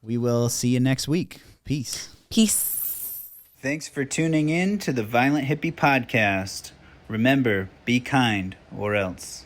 we will see you next week. Peace. Peace. Thanks for tuning in to the Violent Hippie Podcast. Remember, be kind or else.